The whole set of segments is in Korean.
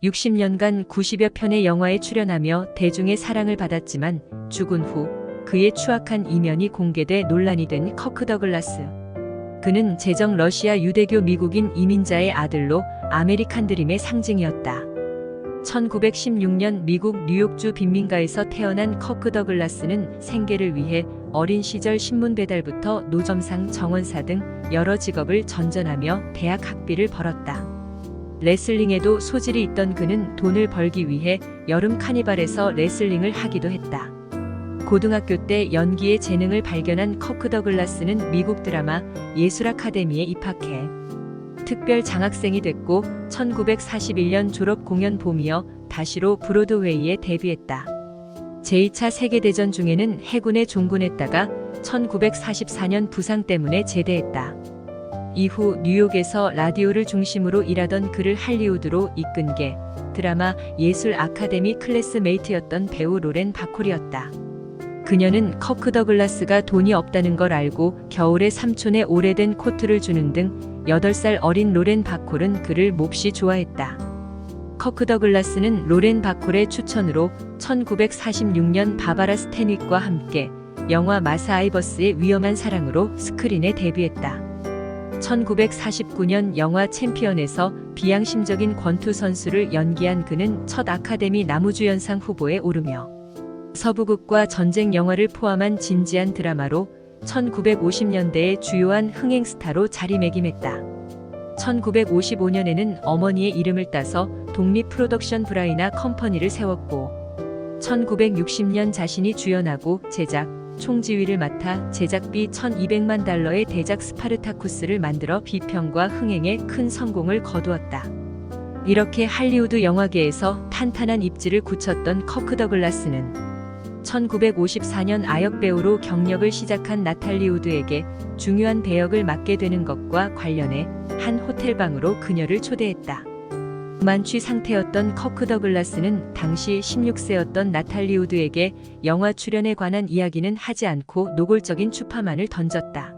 60년간 90여 편의 영화에 출연하며 대중의 사랑을 받았지만 죽은 후 그의 추악한 이면이 공개돼 논란이 된 커크 더글라스. 그는 제정 러시아 유대교 미국인 이민자의 아들로 아메리칸 드림의 상징이었다. 1916년 미국 뉴욕주 빈민가에서 태어난 커크 더글라스는 생계를 위해 어린 시절 신문 배달부터 노점상, 정원사 등 여러 직업을 전전하며 대학 학비를 벌었다. 레슬링에도 소질이 있던 그는 돈을 벌기 위해 여름 카니발에서 레슬링을 하기도 했다. 고등학교 때 연기의 재능을 발견한 커크 더글라스는 미국 드라마 예술 아카데미에 입학해 특별 장학생이 됐고 1941년 졸업 공연 봄이어 다시로 브로드웨이에 데뷔했다. 제2차 세계대전 중에는 해군에 종군했다가 1944년 부상 때문에 제대했다. 이후 뉴욕에서 라디오를 중심으로 일하던 그를 할리우드로 이끈 게 드라마 예술 아카데미 클래스메이트였던 배우 로렌 바콜이었다. 그녀는 커크 더글라스가 돈이 없다는 걸 알고 겨울에 삼촌의 오래된 코트를 주는 등 8살 어린 로렌 바콜은 그를 몹시 좋아했다. 커크 더글라스는 로렌 바콜의 추천으로 1946년 바바라 스탠윅과 함께 영화 마사 아이버스의 위험한 사랑으로 스크린에 데뷔했다. 1949년 영화 챔피언에서 비양심적인 권투 선수를 연기한 그는 첫 아카데미 나무주연상 후보에 오르며 서부극과 전쟁 영화를 포함한 진지한 드라마로 1950년대의 주요한 흥행 스타로 자리매김했다. 1955년에는 어머니의 이름을 따서 독립 프로덕션 브라이나 컴퍼니를 세웠고 1960년 자신이 주연하고 제작, 총지휘를 맡아 제작비 1200만 달러의 대작 스파르타쿠스를 만들어 비평과 흥행에 큰 성공을 거두었다. 이렇게 할리우드 영화계에서 탄탄한 입지를 굳혔던 커크 더글라스는 1954년 아역배우로 경력을 시작한 나탈리 우드에게 중요한 배역을 맡게 되는 것과 관련해 한 호텔방으로 그녀를 초대했다. 만취 상태였던 커크 더글라스는 당시 16세였던 나탈리 우드에게 영화 출연에 관한 이야기는 하지 않고 노골적인 추파만을 던졌다.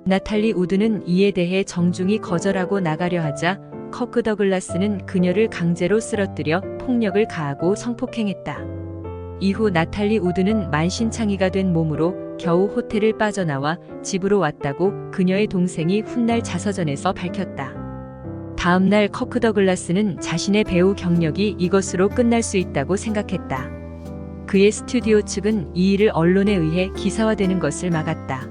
나탈리 우드는 이에 대해 정중히 거절하고 나가려 하자 커크 더글라스는 그녀를 강제로 쓰러뜨려 폭력을 가하고 성폭행했다. 이후 나탈리 우드는 만신창이가 된 몸으로 겨우 호텔을 빠져나와 집으로 왔다고 그녀의 동생이 훗날 자서전에서 밝혔다. 다음 날 커크 더글라스는 자신의 배우 경력이 이것으로 끝날 수 있다고 생각했다. 그의 스튜디오 측은 이 일을 언론에 의해 기사화되는 것을 막았다.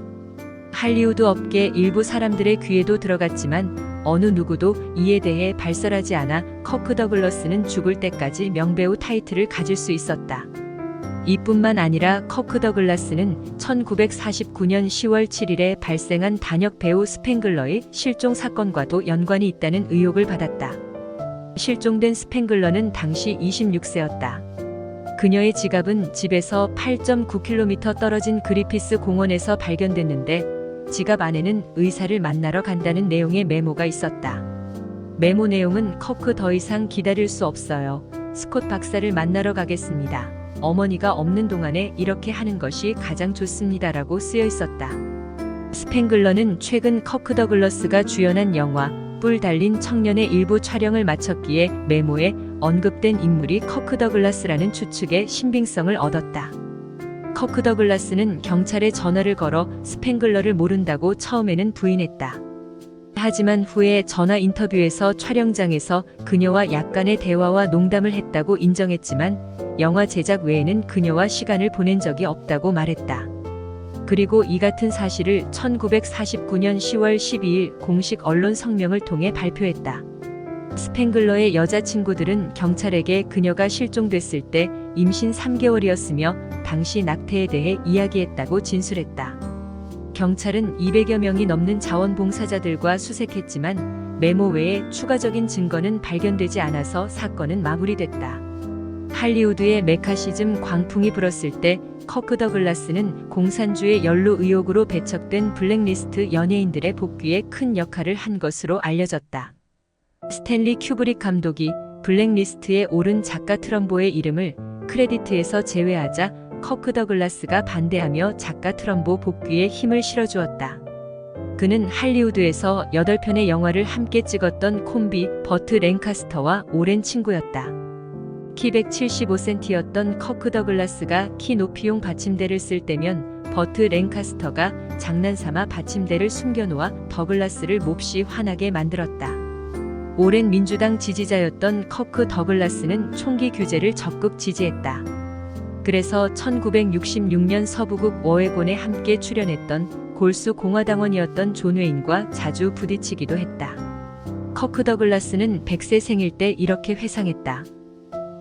할리우드 업계 일부 사람들의 귀에도 들어갔지만 어느 누구도 이에 대해 발설하지 않아 커크 더글라스는 죽을 때까지 명배우 타이틀을 가질 수 있었다. 이뿐만 아니라 커크 더글라스는 1949년 10월 7일에 발생한 단역 배우 스팽글러의 실종 사건과도 연관이 있다는 의혹을 받았다. 실종된 스팽글러는 당시 26세였다. 그녀의 지갑은 집에서 8.9km 떨어진 그리피스 공원에서 발견됐는데 지갑 안에는 의사를 만나러 간다는 내용의 메모가 있었다. 메모 내용은 커크 더 이상 기다릴 수 없어요. 스콧 박사를 만나러 가겠습니다. 어머니가 없는 동안에 이렇게 하는 것이 가장 좋습니다라고 쓰여 있었다. 스팽글러는 최근 커크 더글라스가 주연한 영화 뿔 달린 청년의 일부 촬영을 마쳤기에 메모에 언급된 인물이 커크 더글라스라는 추측에 신빙성을 얻었다. 커크 더글라스는 경찰에 전화를 걸어 스팽글러를 모른다고 처음에는 부인했다. 하지만 후에 전화 인터뷰에서 촬영장에서 그녀와 약간의 대화와 농담을 했다고 인정했지만 영화 제작 외에는 그녀와 시간을 보낸 적이 없다고 말했다. 그리고 이 같은 사실을 1949년 10월 12일 공식 언론 성명을 통해 발표했다. 스팽글러의 여자친구들은 경찰에게 그녀가 실종됐을 때 임신 3개월이었으며 당시 낙태에 대해 이야기했다고 진술했다. 경찰은 200여 명이 넘는 자원봉사자들과 수색했지만 메모 외에 추가적인 증거는 발견되지 않아서 사건은 마무리됐다. 할리우드의 메카시즘 광풍이 불었을 때 커크 더글라스는 공산주의 연루 의혹으로 배척된 블랙리스트 연예인들의 복귀에 큰 역할을 한 것으로 알려졌다. 스탠리 큐브릭 감독이 블랙리스트에 오른 작가 트럼보의 이름을 크레디트에서 제외하자 커크 더글라스가 반대하며 작가 트럼보 복귀에 힘을 실어주었다. 그는 할리우드에서 8편의 영화를 함께 찍었던 콤비 버트 랭카스터와 오랜 친구였다. 키 175cm였던 커크 더글라스가 키 높이용 받침대를 쓸 때면 버트 랭카스터가 장난삼아 받침대를 숨겨놓아 더글라스를 몹시 화나게 만들었다. 오랜 민주당 지지자였던 커크 더글라스는 총기 규제를 적극 지지했다. 그래서 1966년 서부극 워해곤에 함께 출연했던 골수 공화당원이었던 존 웨인과 자주 부딪히기도 했다. 커크 더글라스는 100세 생일 때 이렇게 회상했다.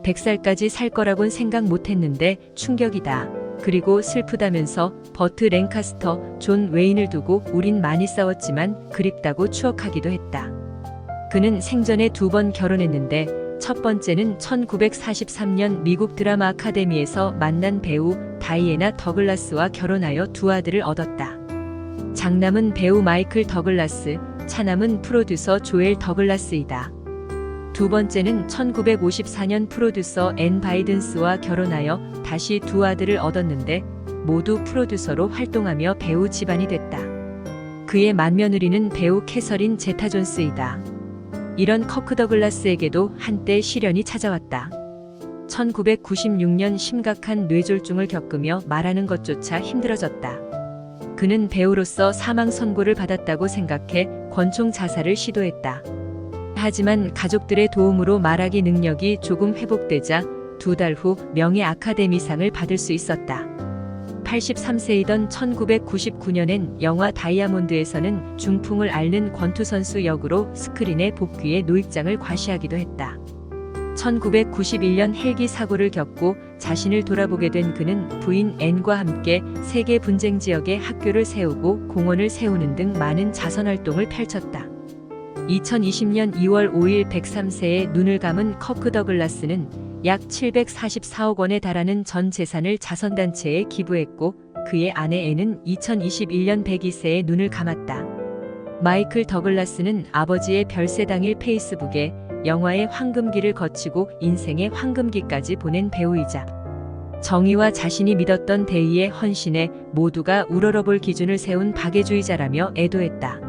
100살까지 살 거라곤 생각 못했는데 충격이다. 그리고 슬프다면서 버트 랭카스터, 존 웨인을 두고 우린 많이 싸웠지만 그립다고 추억하기도 했다. 그는 생전에 2번 결혼했는데 첫 번째는 1943년 미국 드라마 아카데미에서 만난 배우 다이애나 더글라스와 결혼하여 2 아들을 얻었다. 장남은 배우 마이클 더글라스, 차남은 프로듀서 조엘 더글라스이다. 2 번째는 1954년 프로듀서 앤 바이든스와 결혼하여 다시 2 아들을 얻었는데 모두 프로듀서로 활동하며 배우 집안이 됐다. 그의 맏며느리는 배우 캐서린 제타 존스이다. 이런 커크 더글라스에게도 한때 시련이 찾아왔다. 1996년 심각한 뇌졸중을 겪으며 말하는 것조차 힘들어졌다. 그는 배우로서 사망 선고를 받았다고 생각해 권총 자살을 시도했다. 하지만 가족들의 도움으로 말하기 능력이 조금 회복되자 2달 후 명예 아카데미상을 받을 수 있었다. 83세이던 1999년엔 영화 다이아몬드에서는 중풍을 앓는 권투 선수 역으로 스크린에 복귀해 노익장을 과시하기도 했다. 1991년 헬기 사고를 겪고 자신을 돌아보게 된 그는 부인 앤과 함께 세계 분쟁 지역에 학교를 세우고 공원을 세우는 등 많은 자선활동을 펼쳤다. 2020년 2월 5일 103세에 눈을 감은 커크 더글라스는 약 744억 원에 달하는 전 재산을 자선단체에 기부했고 그의 아내 앤은 2021년 102세에 눈을 감았다. 마이클 더글라스는 아버지의 별세 당일 페이스북에 영화의 황금기를 거치고 인생의 황금기까지 보낸 배우이자 정의와 자신이 믿었던 대의의 헌신에 모두가 우러러볼 기준을 세운 박애주의자라며 애도했다.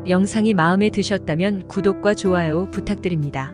영상이 마음에 드셨다면 구독과 좋아요 부탁드립니다.